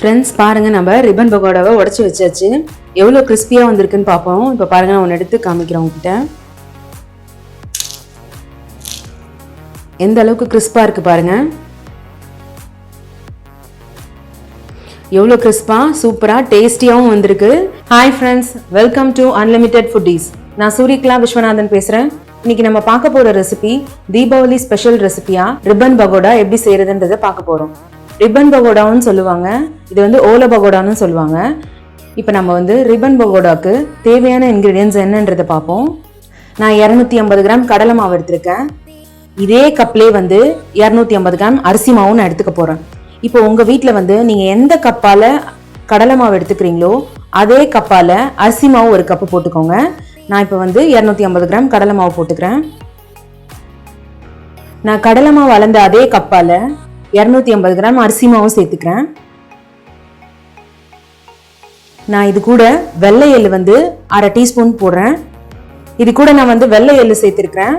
Friends பாருங்க, நம்ம ribbon பகோடாவை உடச்சி வச்சாச்சு. எவ்வளோ கிறிஸ்பியாக வந்திருக்குன்னு பார்ப்போம். இப்போ பாருங்க, நான் ஒன்று எடுத்து காமிக்கிறேன் உங்ககிட்ட. எந்த அளவுக்கு கிறிஸ்பாக இருக்குது பாருங்க. எவ்வளோ கிறிஸ்பாக சூப்பராக டேஸ்டியாகவும் வந்திருக்கு. Hi friends, welcome to unlimited foodies. நான் சூரியகலா விஸ்வநாதன் பேசுகிறேன். இன்னைக்கு நம்ம பார்க்க போகிற ரெசிபி தீபாவளி ஸ்பெஷல் ரெசிபியா ரிப்பன் பகோடா எப்படி செய்யறதுன்றதை பார்க்க போகிறோம். ரிப்பன் பகோடான்னு சொல்லுவாங்க, இது வந்து ஓலை பகோடான்னு சொல்லுவாங்க. இப்போ நம்ம வந்து ரிப்பன் பகோடாவுக்கு தேவையான இன்க்ரீடியன்ஸ் என்னன்றதை பார்ப்போம். நான் 250 கிராம் கடலை மாவு எடுத்திருக்கேன். இதே கப்லேயே வந்து 250 கிராம் அரிசி மாவும் நான் எடுத்துக்க போகிறேன். இப்போ உங்கள் வீட்டில் வந்து நீங்கள் எந்த கப்பால் கடலை மாவு எடுத்துக்கிறீங்களோ அதே கப்பால் அரிசி மாவு ஒரு கப்பு போட்டுக்கோங்க. நான் இப்போ வந்து 250 கிராம் கடலை மாவு போட்டுக்கிறேன். நான் கடலை மாவு அளந்த அதே கப்பால் 250 கிராம் அரிசி மாவும் சேர்த்துக்கிறேன். நான் இது கூட வெள்ளை எள்ளு வந்து 1/2 டீஸ்பூன் போடுறேன். இது கூட நான் வந்து வெள்ளை எள்ளு சேர்த்துருக்கிறேன்.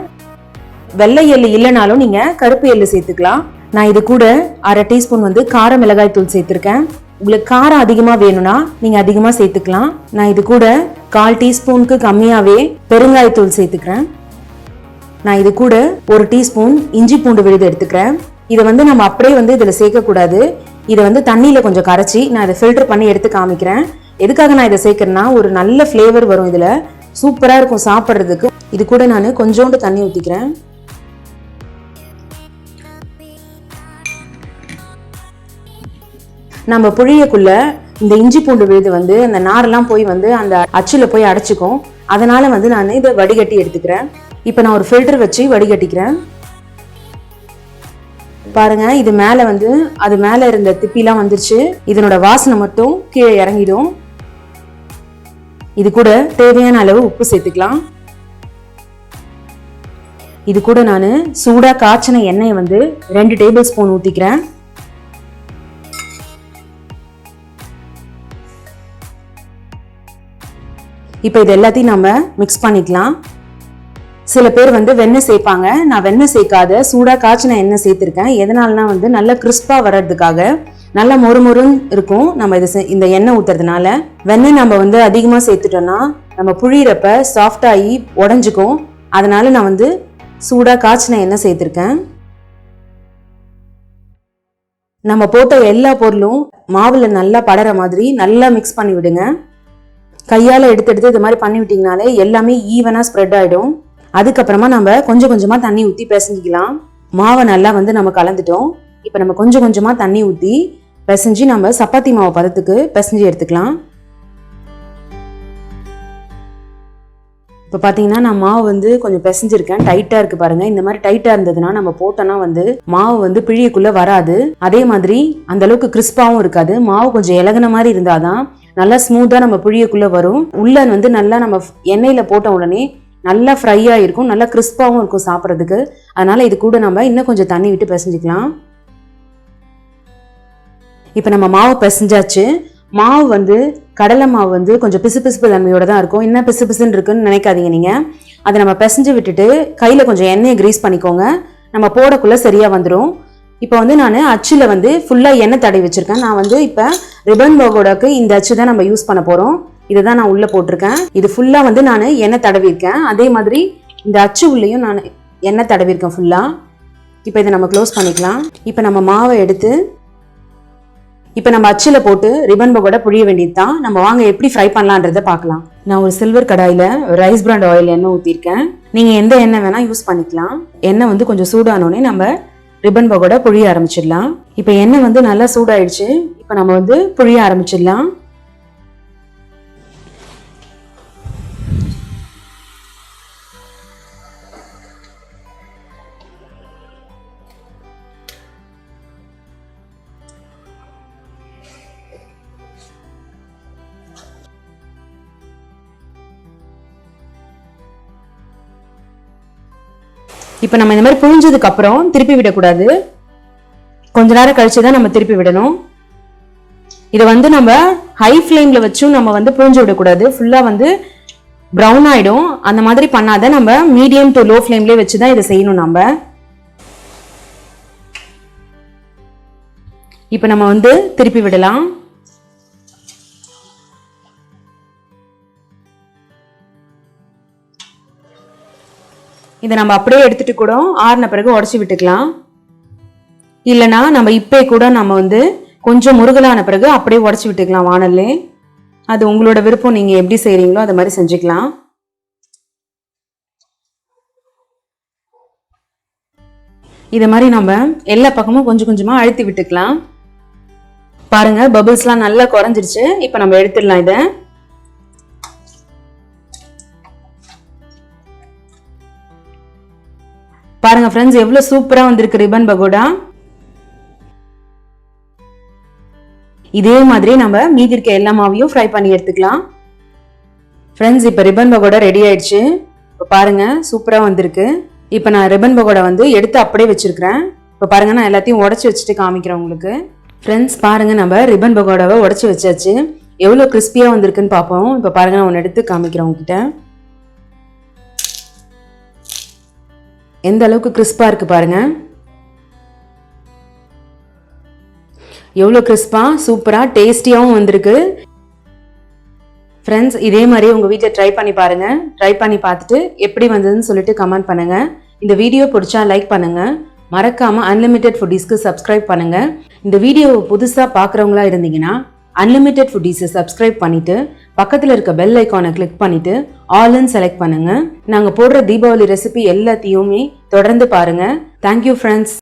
வெள்ளை எள்ளு இல்லைனாலும் நீங்கள் கருப்பு எள்ளு சேர்த்துக்கலாம். நான் இது கூட 1/2 டீஸ்பூன் வந்து கார மிளகாய் தூள் சேர்த்துருக்கேன். உங்களுக்கு காரம் அதிகமாக வேணும்னா நீங்கள் அதிகமாக சேர்த்துக்கலாம். நான் இது கூட 1/4 டீஸ்பூனுக்கு கம்மியாகவே பெருங்காயத்தூள் சேர்த்துக்கிறேன். நான் இது கூட 1 டீஸ்பூன் இஞ்சி பூண்டு விழுது எடுத்துக்கிறேன். இதை வந்து நம்ம அப்படியே வந்து இதில் சேர்க்கக்கூடாது. இதை வந்து தண்ணியில் கொஞ்சம் கரைச்சி நான் இதை ஃபில்டர் பண்ணி எடுத்து காமிக்கிறேன். எதுக்காக நான் இதை சேர்க்குறேன்னா, ஒரு நல்ல ஃப்ளேவர் வரும், இதில் சூப்பராக இருக்கும் சாப்பிட்றதுக்கு. இது கூட நான் கொஞ்சோண்டு தண்ணி ஊற்றிக்கிறேன். நம்ம புழியக்குள்ள இந்த இஞ்சி பூண்டு விழுது வந்து அந்த நாரெல்லாம் போய் வந்து அந்த அச்சில் போய் அடைச்சிக்கும். அதனால வந்து நான் இதை வடிகட்டி எடுத்துக்கிறேன். இப்போ நான் ஒரு ஃபில்டர் வச்சு வடிகட்டிக்கிறேன். பாருங்க, இது மேலே வந்து அது மேலே இருந்த திப்பிலாம் வந்துருச்சு. இதனோட வாசனை மட்டும் கீழே இறங்கிடும். இது கூட தேவையான அளவு உப்பு சேர்த்துக்கலாம். இது கூட நான் சூடாக காய்ச்சின எண்ணெயை வந்து 2 டேபிள் ஸ்பூன் ஊற்றிக்கிறேன். இப்போ இது எல்லாத்தையும் நம்ம மிக்ஸ் பண்ணிக்கலாம். சில பேர் வந்து வெண்ணெய் சேர்ப்பாங்க. நான் வெண்ணெய் சேர்க்காத சூடாக காய்ச்சின எண்ணெய் சேர்த்துருக்கேன். எதனாலனா வந்து நல்லா கிறிஸ்பாக வர்றதுக்காக, நல்லா மொறுமொறுன்னு இருக்கும் நம்ம இந்த எண்ணெய் ஊற்றுறதுனால. வெண்ணெய் நம்ம வந்து அதிகமாக சேர்த்துட்டோம்னா நம்ம புழியிறப்ப சாஃப்டாகி உடஞ்சிக்கும். அதனால நான் வந்து சூடாக காய்ச்சின எண்ணெய் சேர்த்துருக்கேன். நம்ம போட்ட எல்லா பொருளும் மாவில் நல்லா படற மாதிரி நல்லா மிக்ஸ் பண்ணி விடுங்க. கையால் எடுத்து இது மாதிரி பண்ணி விட்டிங்கனாலே எல்லாமே ஈவனாக ஸ்ப்ரெட் ஆகிடும். அதுக்கப்புறமா நம்ம கொஞ்சம் கொஞ்சமாக தண்ணி ஊற்றி பிசைஞ்சிக்கலாம். மாவை நல்லா வந்து நம்ம கலந்துட்டோம். இப்போ நம்ம கொஞ்சம் கொஞ்சமாக தண்ணி ஊற்றி பிசைஞ்சு நம்ம சப்பாத்தி மாவு பதத்துக்கு பிசைஞ்சு எடுத்துக்கலாம். இப்போ பார்த்தீங்கன்னா நான் மாவு வந்து கொஞ்சம் பிசைஞ்சிருக்கேன். டைட்டாக இருக்குது பாருங்கள். இந்த மாதிரி டைட்டாக இருந்ததுன்னா நம்ம போட்டோன்னா வந்து மாவு வந்து பிழியக்குள்ளே வராது. அதே மாதிரி அந்தளவுக்கு கிறிஸ்பாகவும் இருக்காது. மாவு கொஞ்சம் இலகுன மாதிரி இருந்தால் தான் நல்லா ஸ்மூத்தாக நம்ம புழியக்குள்ளே வரும். உள்ள வந்து நல்லா நம்ம எண்ணெயில் போட்ட உடனே நல்லா ஃப்ரையாக இருக்கும், நல்லா கிறிஸ்பாகவும் இருக்கும் சாப்பிட்றதுக்கு. அதனால் இது கூட நம்ம இன்னும் கொஞ்சம் தண்ணி விட்டு பிசைஞ்சிக்கலாம். இப்போ நம்ம மாவு பிசைஞ்சாச்சு. மாவு வந்து கடலை மாவு வந்து கொஞ்சம் பிசுபிசுப்பு தன்மையோட தான் இருக்கும். என்ன பிசுபிசுன்னு இருக்குன்னு நினைக்காதீங்க நீங்கள். அதை நம்ம பிசைஞ்சு விட்டுட்டு கையில் கொஞ்சம் எண்ணெயை கிரீஸ் பண்ணிக்கோங்க. நம்ம போடக்குள்ளே சரியாக வந்துடும். இப்போ வந்து நான் அச்சில் வந்து ஃபுல்லாக எண்ணெய் தடவி வச்சுருக்கேன். நான் வந்து இப்போ ரிப்பன் பகோடாக்கு இந்த அச்சு தான் நம்ம யூஸ் பண்ண போகிறோம். இதை தான் நான் உள்ளே போட்டிருக்கேன். இது ஃபுல்லாக வந்து நான் எண்ணெய் தடவிருக்கேன். அதே மாதிரி இந்த அச்சு உள்ளேயும் நான் எண்ணெய் தடவிருக்கேன் ஃபுல்லாக. இப்போ இதை நம்ம க்ளோஸ் பண்ணிக்கலாம். இப்போ நம்ம மாவை எடுத்து இப்போ நம்ம அச்சில் போட்டு ரிப்பன் பகோடா புழிய வேண்டியது தான். நம்ம வாங்க எப்படி ஃப்ரை பண்ணலான்றதை பார்க்கலாம். நான் ஒரு சில்வர் கடாயில் ரைஸ் பிராண்ட் ஆயில் எண்ணெய் ஊற்றிருக்கேன். நீங்கள் எந்த எண்ணெய் வேணால் யூஸ் பண்ணிக்கலாம். எண்ணெய் வந்து கொஞ்சம் சூடானோடனே நம்ம ரிப்பன் பகோடா புழிய ஆரம்பிச்சிடலாம். இப்போ எண்ணெய் வந்து நல்லா சூடாயிடுச்சு. இப்போ நம்ம வந்து புழிய ஆரம்பிச்சிடலாம். இப்போ நம்ம இந்த மாதிரி புழிஞ்சதுக்கு அப்புறம் திருப்பி விடக்கூடாது. கொஞ்ச நேரம் கழிச்சு தான் நம்ம திருப்பி விடணும். இதை வந்து நம்ம ஹை ஃப்ளேமில் வச்சும் நம்ம வந்து புழிஞ்சு விடக்கூடாது. ஃபுல்லாக வந்து ப்ரௌன் ஆகிடும். அந்த மாதிரி பண்ணாத, நம்ம மீடியம் டு லோ ஃப்ளேம்லேயே வச்சு தான் இதை செய்யணும். நம்ம இப்போ நம்ம வந்து திருப்பி விடலாம். இதை நம்ம அப்படியே எடுத்துட்டு கூட ஆறின பிறகு உடச்சி விட்டுக்கலாம். இல்லைனா நம்ம இப்போ கூட நம்ம வந்து கொஞ்சம் முருகலான பிறகு அப்படியே உடச்சி விட்டுக்கலாம் வானல்லே. அது உங்களோட விருப்பம், நீங்கள் எப்படி செய்கிறீங்களோ அது மாதிரி செஞ்சுக்கலாம். இதை மாதிரி நம்ம எல்லா பக்கமும் கொஞ்சம் கொஞ்சமாக அழுத்தி விட்டுக்கலாம். பாருங்க பபிள்ஸ்லாம் நல்லா குறைஞ்சிருச்சு. இப்போ நம்ம எடுத்துடலாம். இதை பாருங்க ஃப்ரெண்ட்ஸ், எவ்வளவு சூப்பரா வந்திருக்கு ரிப்பன் பகோடா. இதே மாதிரி நம்ம மீதி இருக்க எல்லா மாவையும் ஃப்ரை பண்ணி எடுத்துக்கலாம். ஃப்ரெண்ட்ஸ், இப்போ ரிப்பன் பகோடா ரெடி ஆயிடுச்சு. இப்போ பாருங்க சூப்பரா வந்திருக்கு. இப்போ நான் ரிப்பன் பகோடா வந்து எடுத்து அப்படியே வச்சிருக்கிறேன். இப்போ பாருங்க, நான் எல்லாத்தையும் உடச்சி வச்சுட்டு காமிக்கிறேன் உங்களுக்கு. ஃப்ரெண்ட்ஸ் பாருங்க, நம்ம ரிப்பன் பகோடாவை உடச்சி வச்சாச்சு. எவ்வளோ கிறிஸ்பியா வந்திருக்குன்னு பார்ப்போம். இப்போ பாருங்க, நான் ஒன்று எடுத்து காமிக்கிறேன் உங்ககிட்ட. எந்த அளவுக்கு கிறிஸ்பா இருக்கு பாருங்க. எவ்வளோ கிறிஸ்பா சூப்பரா டேஸ்டியாகவும் வந்திருக்கு. ஃப்ரெண்ட்ஸ், இதே மாதிரி உங்க வீட்டில் ட்ரை பண்ணி பாருங்க. ட்ரை பண்ணி பார்த்துட்டு எப்படி வந்ததுன்னு சொல்லிட்டு கமெண்ட் பண்ணுங்க. இந்த வீடியோ பிடிச்சா லைக் பண்ணுங்க. மறக்காம அன்லிமிட்டெட் ஃபுட்டீஸ்க்கு சப்ஸ்கிரைப் பண்ணுங்க. இந்த வீடியோவை புதுசா பார்க்குறவங்களா இருந்தீங்கன்னா அன்லிமிட்டெட் ஃபுட்டீஸை சப்ஸ்கிரைப் பண்ணிட்டு பக்கத்தில் இருக்க பெல் ஐக்கானை கிளிக் பண்ணிட்டு ஆல்னு செலக்ட் பண்ணுங்க. நாங்கள் போடுற தீபாவளி ரெசிபி எல்லாத்தையுமே தொடர்ந்து பாருங்க. Thank you friends.